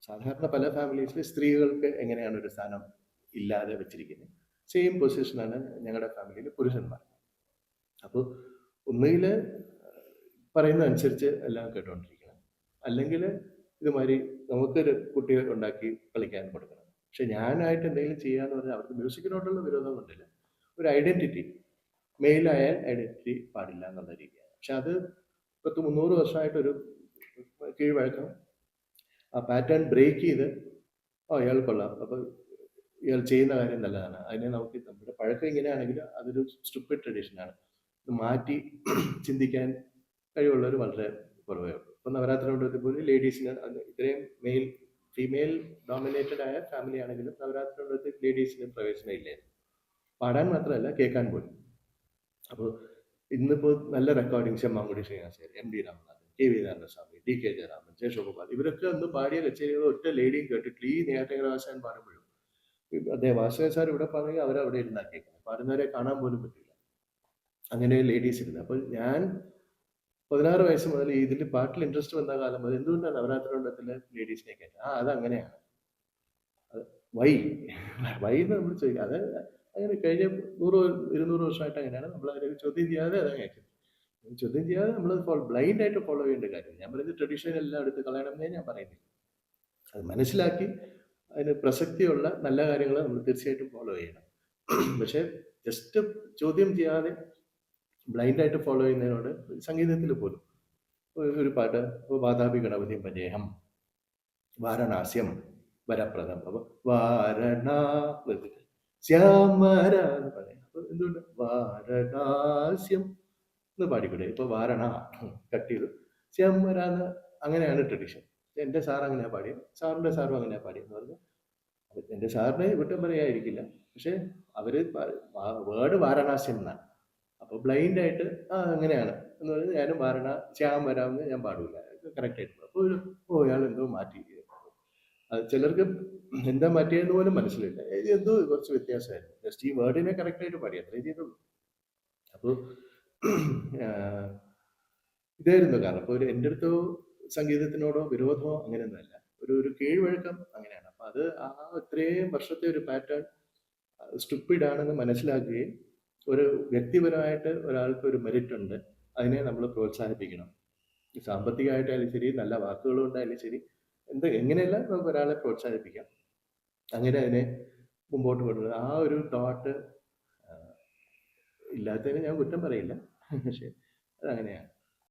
സാധാരണ പല ഫാമിലീസിൽ സ്ത്രീകൾക്ക് എങ്ങനെയാണ് ഒരു സ്ഥാനം ഇല്ലാതെ വെച്ചിരിക്കുന്നത്, സെയിം പൊസിഷനാണ് ഞങ്ങളുടെ ഫാമിലിയിൽ പുരുഷന്മാർ. അപ്പോൾ ഒന്നുകിൽ പറയുന്ന അനുസരിച്ച് എല്ലാം കേട്ടുകൊണ്ടിരിക്കണം, അല്ലെങ്കിൽ ഇതുമാതിരി നമുക്കൊരു കുട്ടിയെ ഉണ്ടാക്കി കളിക്കാൻ കൊടുക്കണം. പക്ഷെ ഞാനായിട്ട് എന്തെങ്കിലും ചെയ്യാന്ന് പറഞ്ഞാൽ അവർക്ക് മ്യൂസിക്കിനോടുള്ള വിരോധം കൊണ്ടില്ല, ഒരു ഐഡന്റിറ്റി, മെയിലായാൽ ഐഡന്റിറ്റി പാടില്ല എന്നുള്ള രീതിയാണ്. പക്ഷെ അത് 300 വർഷമായിട്ടൊരു കീഴ്വഴക്കം. ആ പാറ്റേൺ ബ്രേക്ക് ചെയ്ത് ഇയാൾ കൊള്ളാം, അപ്പോൾ ഇയാൾ ചെയ്യുന്ന കാര്യം നല്ലതാണ്, അതിനെ നമുക്ക് നമ്മുടെ പഴക്കം ഇങ്ങനെയാണെങ്കിൽ അതൊരു സ്റ്റുപ്പിഡ് ട്രഡീഷനാണ്, ഇത് മാറ്റി ചിന്തിക്കാൻ കഴിവുള്ളവർ വളരെ കുറവേ ഉള്ളൂ. ഇപ്പം നവരാത്രി മണ്ഡലത്തിൽ പോലും ലേഡീസിന് ഇത്രയും ഫീമെയിൽ ഡോമിനേറ്റഡ് ആയ ഫാമിലി ആണെങ്കിലും നവരാത്രി മണ്ഡലത്തിൽ ലേഡീസിന് പ്രവേശനം ഇല്ലായിരുന്നു, പാടാൻ മാത്രമല്ല കേൾക്കാൻ പോലും. അപ്പോൾ ഇന്നിപ്പോൾ നല്ല recordings Mangudi Srinivasan, M D Ramanathan, K V Narayanaswamy, D K Jayaraman, ജയശോഭപാൽ, ഇവരൊക്കെ ഒന്ന് പാടിയ കച്ചേരികൾ ഒറ്റ ലേഡിയും കേട്ടിട്ടില്ല. ഈ നെയ്യാറ്റിൻകര പാടുമ്പോഴും അദ്ദേഹം വാസുദേവൻ സാർ ഇവിടെ പാടുകയും അവരവിടെ ഇരുന്നാക്കിയേക്കുന്നത്, പാടുന്നവരെ കാണാൻ പോലും പറ്റില്ല, അങ്ങനെ ലേഡീസ് ഇരുന്ന്. അപ്പോൾ ഞാൻ 16 വയസ്സ് മുതൽ ഇതിൽ പാട്ടിൽ ഇൻട്രസ്റ്റ് വന്ന കാലം മുതൽ എന്തുകൊണ്ടാണ് നവരാത്രി മണ്ഡലത്തിലെ ലേഡീസിനെ കയറ്റുക? അതങ്ങനെയാണ്, വൈ എന്ന് നമ്മൾ ചോദിക്കുക. അത് അങ്ങനെ കഴിഞ്ഞ 100-200 വർഷമായിട്ട് അങ്ങനെയാണ്. നമ്മൾ അതിനെ ചോദ്യം ചെയ്യാതെ അതങ്ങനെ ചോദ്യം ചെയ്യാതെ നമ്മൾ ബ്ലൈൻഡ് ആയിട്ട് ഫോളോ ചെയ്യേണ്ട കാര്യം. ഞാൻ പറയുന്നത് ട്രഡീഷൻ എല്ലാം എടുത്ത് കളയണമെന്നേ ഞാൻ പറയുന്നില്ല, അത് മനസ്സിലാക്കി അതിന് പ്രസക്തിയുള്ള നല്ല കാര്യങ്ങൾ നമ്മൾ തീർച്ചയായിട്ടും ഫോളോ ചെയ്യണം. പക്ഷെ ജസ്റ്റ് ചോദ്യം ചെയ്യാതെ ബ്ലൈൻഡായിട്ട് ഫോളോ ചെയ്യുന്നതിനോട് സംഗീതത്തിൽ പോലും ഒരു പാട്ട്, വാതാപി ഗണപതിയും പര്യേഹം, വാരണാസ്യം വരപ്രദം, അപ്പോൾ വാരണാസ്യമര എന്ന് പറയാം. അപ്പോൾ എന്തുകൊണ്ട് വാരണാസ്യം എന്ന് പാടിക്കൂടെ? ഇപ്പൊ വാരണ കട്ട് ചെയ്തു ശ്യാമര എന്ന്, അങ്ങനെയാണ് ട്രഡീഷൻ. എൻ്റെ സാർ അങ്ങനെയാ പാടിയത്, സാറിൻ്റെ സാറും അങ്ങനെയാ പാടിയെന്ന് പറഞ്ഞു. എൻ്റെ സാറിനെ കുറ്റം പറയാതിരിക്കില്ല, പക്ഷെ അവര് വേർഡ് വാരണാസ്യം എന്നാണ്. അപ്പോൾ ബ്ലൈൻഡ് ആയിട്ട് അങ്ങനെയാണ് എന്ന് പറഞ്ഞാൽ ഞാനും വാരണ ശ്യാം വരാമെന്ന് ഞാൻ പാടില്ല, കറക്റ്റ് ആയിട്ട്. അപ്പോൾ ഇയാൾ എന്തോ മാറ്റി. അത് ചിലർക്ക് എന്താ മാറ്റിയെന്ന് പോലും മനസ്സിലില്ല, എന്തോ കുറച്ച് വ്യത്യാസമായിരുന്നു, ജസ്റ്റ് ഈ വേർഡിനെ കറക്റ്റായിട്ട് പാടി, അത്രേ ചെയ്തുള്ളൂ. അപ്പോൾ ഇതായിരുന്നു കാരണം. അപ്പോൾ എൻ്റെ അടുത്തോ സംഗീതത്തിനോടോ വിരോധമോ അങ്ങനെയൊന്നുമല്ല, ഒരു കീഴ്വഴക്കം അങ്ങനെയാണ്. അപ്പം അത് ഇത്രയും വർഷത്തെ ഒരു പാറ്റേൺ സ്റ്റുപ്പിഡ് ആണെന്ന് മനസ്സിലാക്കുകയും ഒരു വ്യക്തിപരമായിട്ട് ഒരാൾക്ക് ഒരു മെറിറ്റ് ഉണ്ട്, അതിനെ നമ്മൾ പ്രോത്സാഹിപ്പിക്കണം. സാമ്പത്തികമായിട്ടായാലും ശരി, നല്ല വാക്കുകൾ കൊണ്ടായാലും ശരി, എങ്ങനെയല്ല നമുക്ക് ഒരാളെ പ്രോത്സാഹിപ്പിക്കാം, അങ്ങനെ അതിനെ മുമ്പോട്ട് കൊണ്ടുവരുന്നത്. ആ ഒരു തോട്ട് ഇല്ലാത്തതിന് ഞാൻ കുറ്റം പറയില്ല, പക്ഷെ അതങ്ങനെയാണ്.